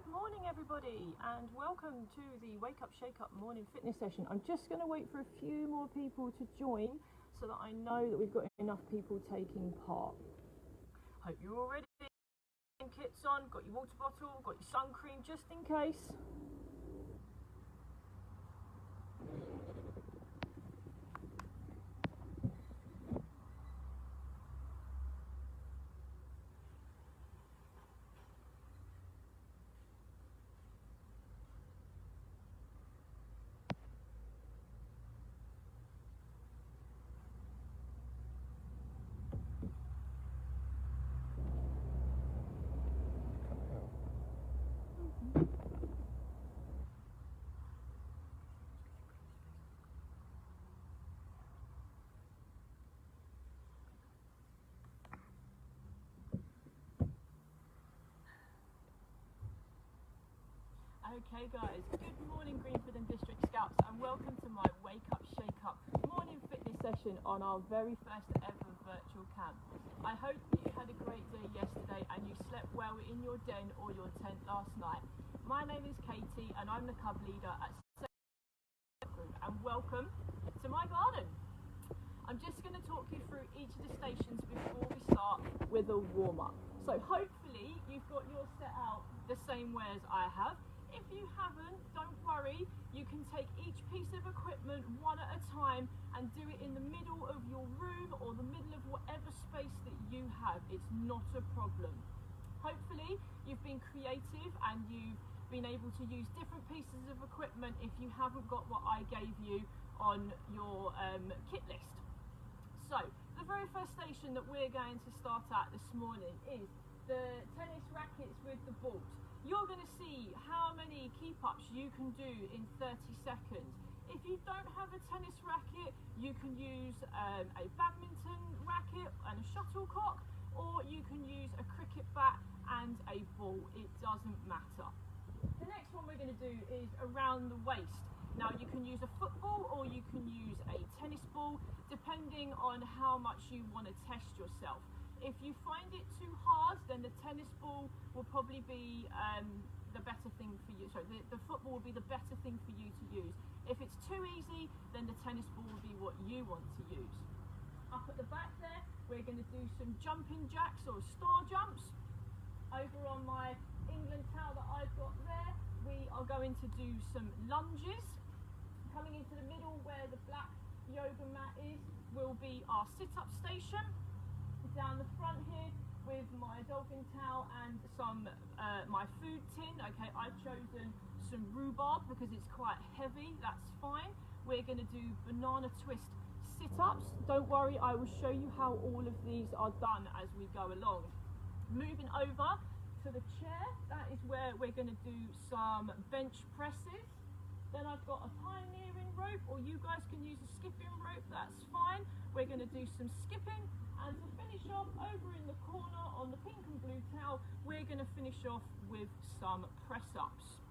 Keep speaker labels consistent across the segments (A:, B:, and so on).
A: Good morning everybody and welcome to the Wake Up Shake Up morning fitness session. I'm just going to wait for a few more people to join so that I know that we've got enough people taking part. Hope you're all ready. Kits on, got your water bottle, got your sun cream just in case. Okay guys, good morning Greenford and District Scouts and welcome to my Wake Up Shake Up morning fitness session on our very first ever virtual camp. I hope you had a great day yesterday and you slept well in your den or your tent last night. My name is Katie and I'm the cub leader at Group and welcome to my garden. I'm just going to talk you through each of the stations before we start with a warm-up. So hopefully you've got yours set out the same way as I have. If you haven't, don't worry, you can take each piece of equipment one at a time and do it in the middle of your room or the middle of whatever space that you have. It's not a problem. Hopefully you've been creative and you've been able to use different pieces of equipment if you haven't got what I gave you on your kit list. So the very first station that we're going to start at this morning is the tennis rackets with the balls. You're going to see how many keep-ups you can do in 30 seconds. If you don't have a tennis racket, you can use a badminton racket and a shuttlecock, or you can use a cricket bat and a ball. It doesn't matter. The next one we're going to do is around the waist. Now you can use a football or you can use a tennis ball, depending on how much you want to test yourself. If you find it too hard, then the tennis ball will probably be the better thing for you. Sorry, the football will be the better thing for you to use. If it's too easy, then the tennis ball will be what you want to use. Up at the back there, we're going to do some jumping jacks or star jumps. Over on my England towel that I've got there, we are going to do some lunges. Coming into the middle where the black yoga mat is will be our sit-up station. Down the front here with my dolphin towel and some my food tin. Okay, I've chosen some rhubarb because it's quite heavy. That's fine. We're going to do banana twist sit-ups. Don't worry, I will show you how all of these are done as we go along. Moving over to the chair, that is where we're going to do some bench presses. Then I've got a pioneering rope, or you guys can use a skipping rope, that's fine. We're going to do some skipping, and to finish off over in the corner on the pink and blue towel, we're going to finish off with some press-ups.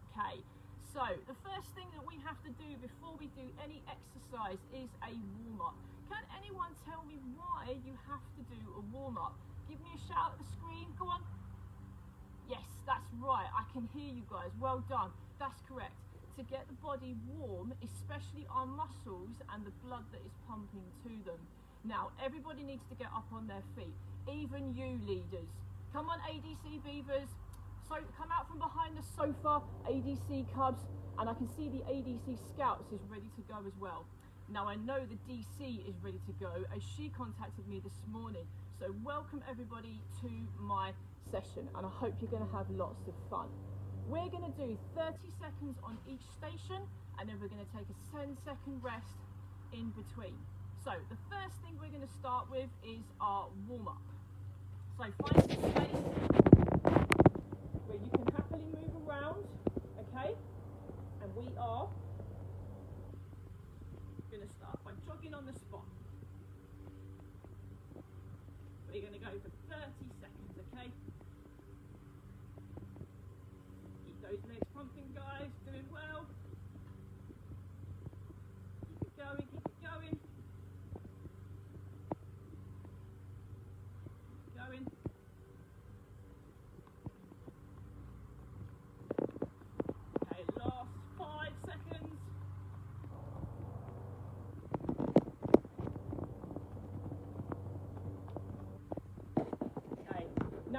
A: Okay, so the first thing that we have to do before we do any exercise is a warm-up. Can anyone tell me why you have to do a warm-up? Give me a shout at the screen, go on. Yes, that's right, I can hear you guys, well done, that's correct. To get the body warm, especially our muscles and the blood that is pumping to them. Now, everybody needs to get up on their feet, even you leaders. Come on, ADC Beavers. So come out from behind the sofa, ADC Cubs, and I can see the ADC Scouts is ready to go as well. Now, I know the DC is ready to go as she contacted me this morning. So welcome everybody to my session, and I hope you're going to have lots of fun. We're going to do 30 seconds on each station, and then we're going to take a 10-second rest in between. So the first thing we're going to start with is our warm-up. So find some space where you can happily move around, okay? And we are going to start by jogging on the spot. We're going to go for 30 seconds, okay? Those legs pumping, guys, doing well. Keep it going, keep it going. Keep it going.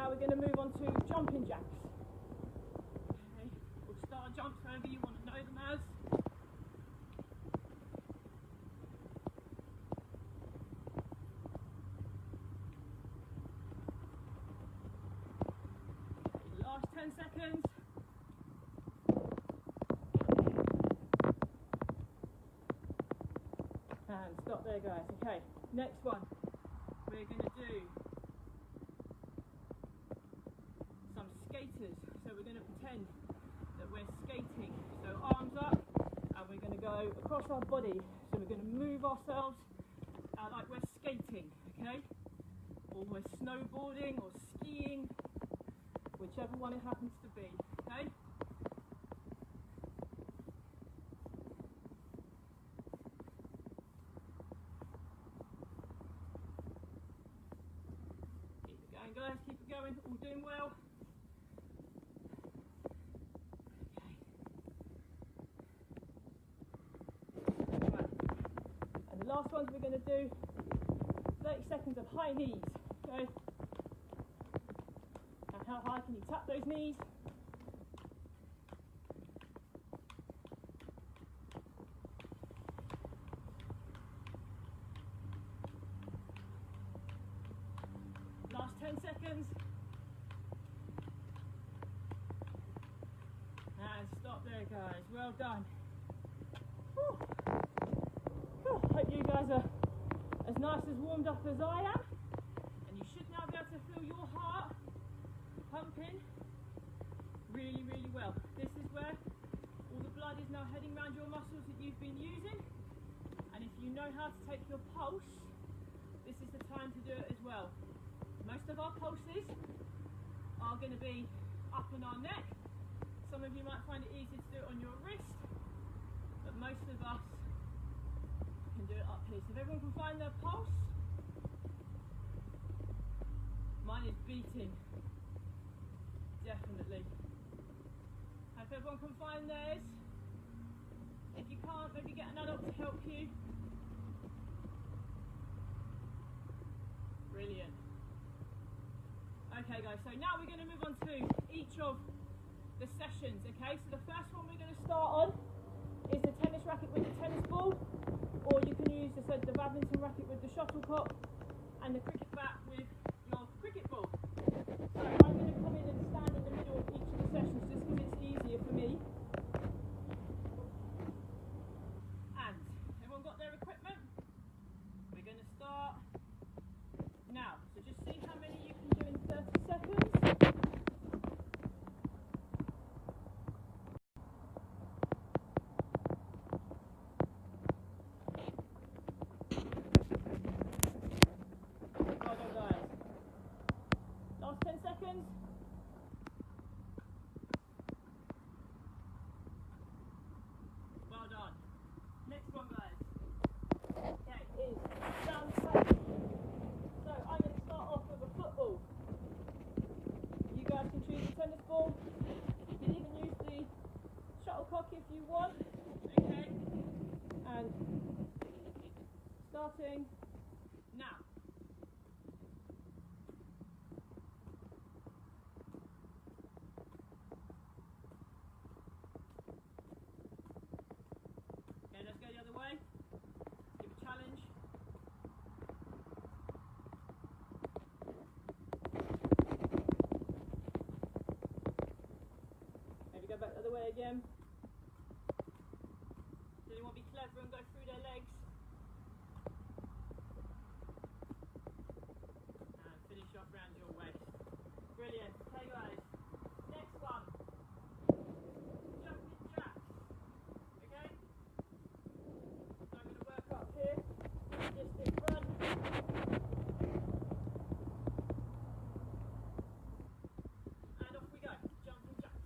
A: Now we're going to move on to jumping jacks. Okay, or star jumps, however you want to know them as. Okay, last 10 seconds. And stop there, guys. Okay, next one. We're going to do some skaters. So we're going to pretend that we're skating. So arms up, and we're going to go across our body. So we're going to move ourselves like we're skating, okay? Or we're snowboarding or skiing, whichever one it happens to be, okay? Guys, keep it going, all doing well. Okay. Right. And the last ones we're going to do 30 seconds of high knees. Okay. And how high can you tap those knees? Last 10 seconds. And stop there, guys. Well done. Whew. Whew. Hope you guys are as nice as warmed up as I am. And you should now be able to feel your heart pumping really, really well. This is where all the blood is now heading around your muscles that you've been using. And if you know how to take your pulse, this is the time to do it as well. Most of our pulses are going to be up on our neck. Some of you might find it easier to do it on your wrist, but most of us can do it up here. So if everyone can find their pulse, mine is beating, definitely. Hope everyone can find theirs. If you can't, maybe get an adult to help you. Brilliant. Okay guys, so now we're going to move on to each of the sessions, okay? So the first one we're going to start on is the tennis racket with the tennis ball, or you can use, as I said, the badminton racket with the shuttlecock, and the cricket bat with your cricket ball. So I'm going to come in and stand in the middle of each of the sessions just because it's easier for me. And everyone got their equipment? We're going to start now. So just see how many you can do in 30 seconds. Well done, guys. Last 10 seconds. Well done. Next one, guys. Okay, is down play. So I'm going to start off with a football. You guys can choose the tennis ball. You can even use the shuttlecock if you want. Okay. And starting now. Okay, let's go the other way. Give a challenge. Maybe go back the other way again. Does anyone be clever and go through their legs? And finish off round your waist. Brilliant. Okay guys, next one. Jumping jacks. Okay? So I'm going to work up here, just in front. And off we go. Jumping jacks.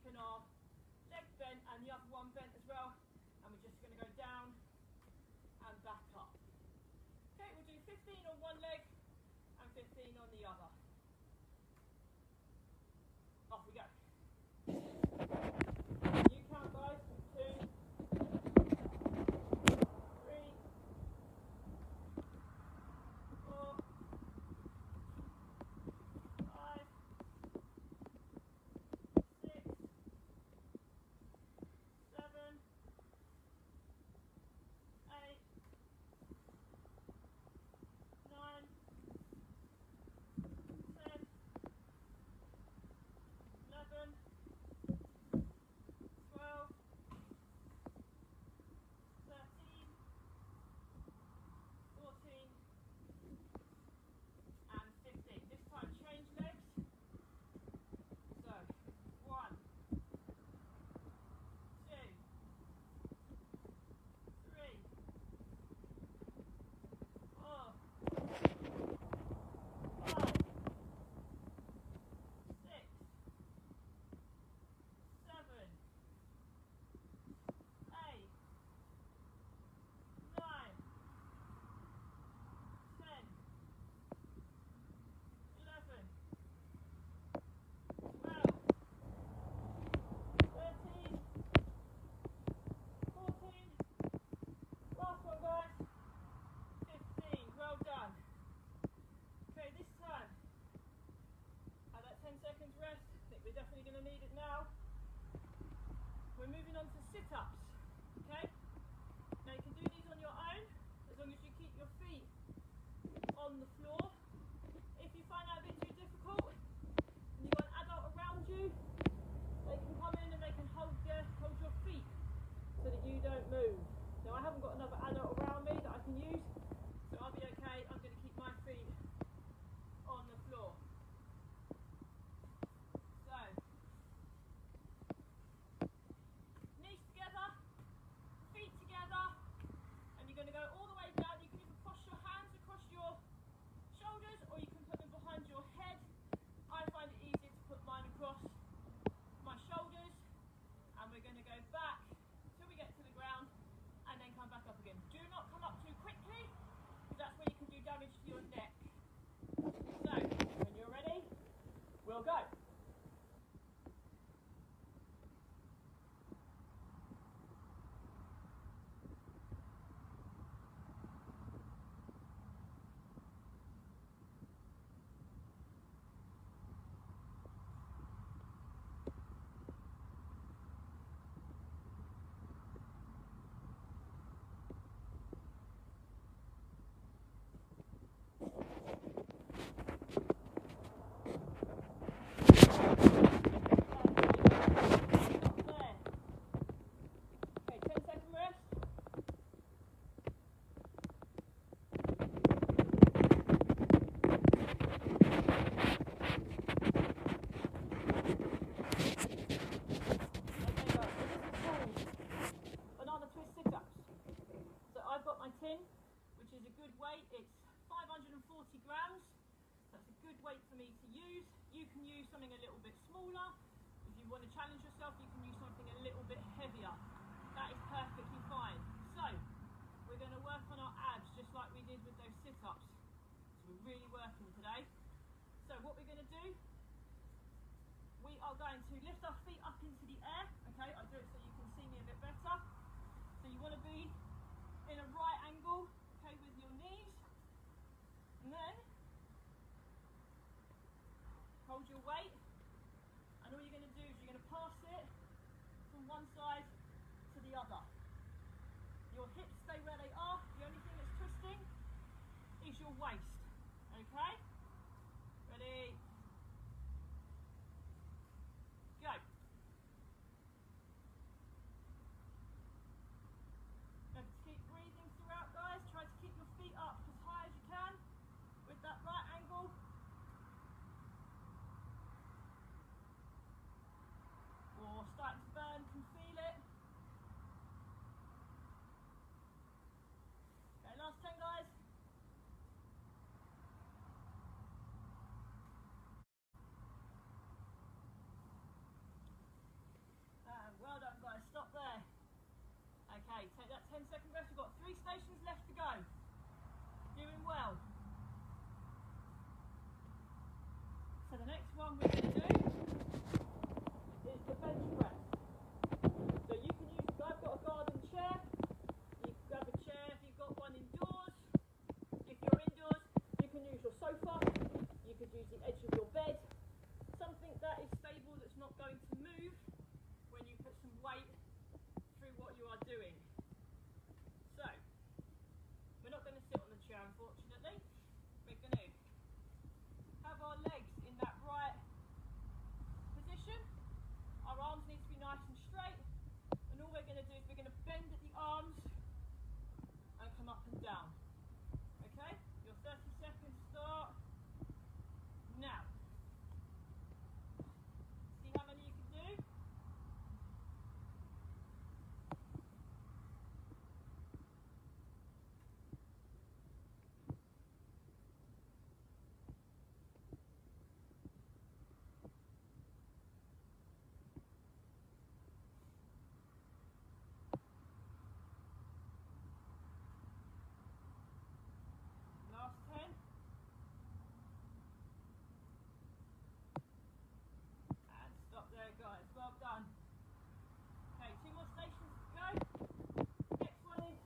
A: keeping our leg bent and the other one bent as well. And we're just going to go down and back up. Okay, we'll do 15 on one leg and 15 on the other. Off we go. You count, guys. 2, 3, 4, 5, 6, 7, 8, 9, 10, 11, 12, 13, 14, and 15. This time change legs. So 1, 2, 3, 4, 5, 6, 7, 8, 9, 10, 11, 12, 13, 14, last one, guys, 15. Well done. Okay, this time, have that 10 seconds rest. I think we're definitely going to need it now. We're moving on to sit-ups, okay? Now you can do these on your own, as long as you keep your feet on the floor. If you find that a bit too difficult, and you've got an adult around you, they can come in and they can hold your feet so that you don't move. Now I haven't got another adult around me that I can use, so I'll be okay. I'm going to keep my feet on the floor. So, knees together, feet together, and you're going to go all the way down. You can either cross your hands across your shoulders or you can put them behind your head. I find it easier to put mine across my shoulders, and we're going to go back till we get to the ground and then come back up again. Do not come up too quickly, because that's where you can do damage to your neck. So, when you're ready, we'll go. Which is a good weight. It's 540 grams. That's a good weight for me to use. You can use something a little bit smaller. If you want to challenge yourself, you can use something a little bit heavier. That is perfectly fine. So, we're going to work on our abs just like we did with those sit-ups. So we're really working today. So what we're going to do, we are going to lift our feet up into the air. Okay, I'll do it so you can see me a bit better. So you want to be in a right angle, okay, with your knees, and then hold your weight, and all you're going to do is you're going to pass it from one side to the other. Your hips stay where they are. The only thing that's twisting is your waist. Okay, ready, go. Keep breathing throughout, guys. Try to keep your feet up as high as you can with that right angle. Or starting to burn, can feel it. Okay, last 10, guys. 10-second rest. We've got 3 stations left to go. Doing well. So the next one we're going to do is the bench press. So you can use, I've got a garden chair. You can grab a chair if you've got one indoors. If you're indoors, you can use your sofa. You could use the edge of your bed. Something that is stable, that's not going to move when you put some weight through what you are doing. So, we're not going to sit on the chair, unfortunately. We're going to have our legs in that right position. Our arms need to be nice and straight. And all we're going to do is we're going to bend at the arms and come up and down. Okay? Your 30 seconds start now. See how many you can do? Last 10. And stop there, guys. Well done. Okay, 2 more stations to go. Next one is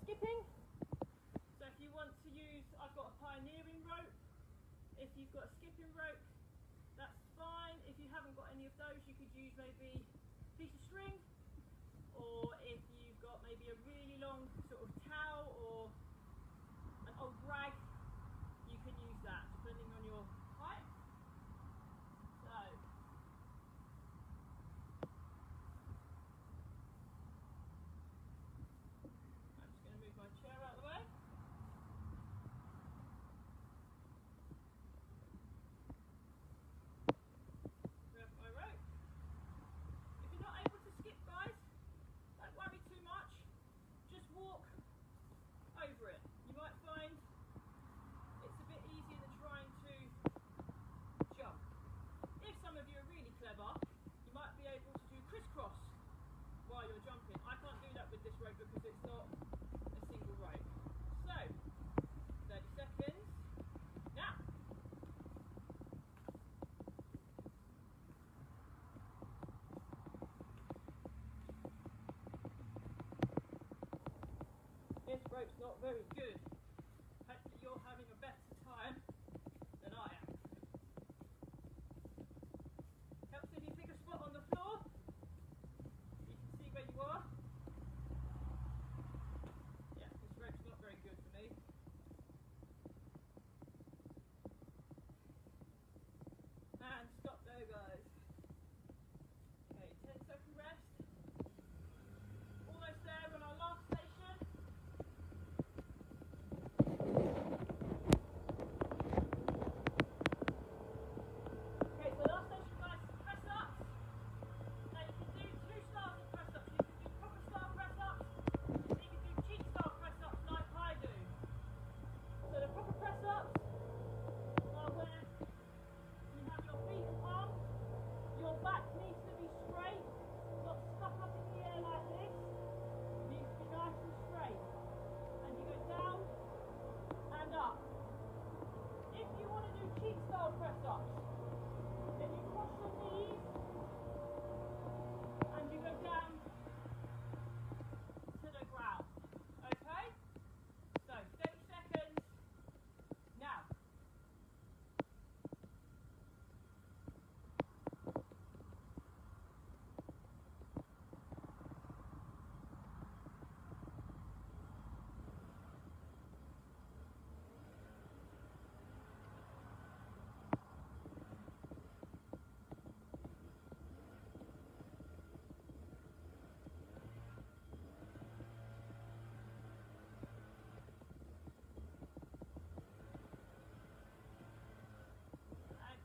A: skipping. So if you want to use, I've got a pioneering rope. If you've got a skipping rope, that's fine. If you haven't got any of those, you could use maybe a piece of string, or if you've got maybe a really long sort of towel or an old rag, you can use that depending on your height. So I'm just going to move my chair out of the way. Grab my rope. If you're not able to skip, guys, don't worry too much. Just walk over it. You might find it's a bit easier than trying to jump. If some of you are really clever, you might be able to do crisscross while you're jumping. I can't do that with this rope because it's not a single rope. So, 30 seconds. Now. This rope's not very good. Hopefully you're having a better time than I am. Helps if you pick a spot on the floor. You can see where you are. Yeah, this rope's not very good for me. And stop there, guys. Okay, 10-second rest. Almost there on our last station. Okay, so last station, guys, is press ups. Now you can do 2 styles of press ups. You can do proper style press ups, and you can do cheat style press ups like I do. So the proper press ups are where you have your feet up, your back needs to be straight, not stuck up in the air like this. It needs to be nice and straight. And you go down and up. If you want to do cheat style press ups, then you cross your knees and you go down to the ground. Okay? So 30 seconds now.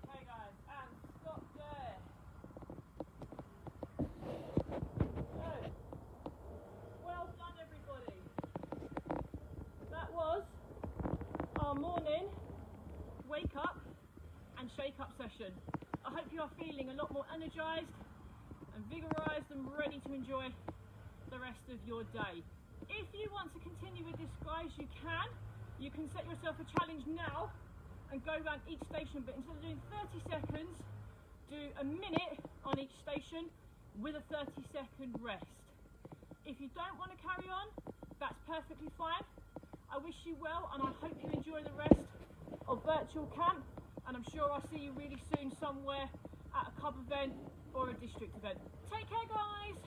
A: Okay, guys, and stop there. So, well done, everybody. That was our morning wake up and shake up session. I hope you are feeling a lot more energized and vigorized and ready to enjoy the rest of your day. If you want to continue with this, guys, you can. You can set yourself a challenge now and go around each station, but instead of doing 30 seconds, do a minute on each station with a 30-second rest. If you don't want to carry on, that's perfectly fine. I wish you well, and I hope you enjoy the rest of virtual camp, and I'm sure I'll see you really soon somewhere at a club event or a district event. Take care, guys.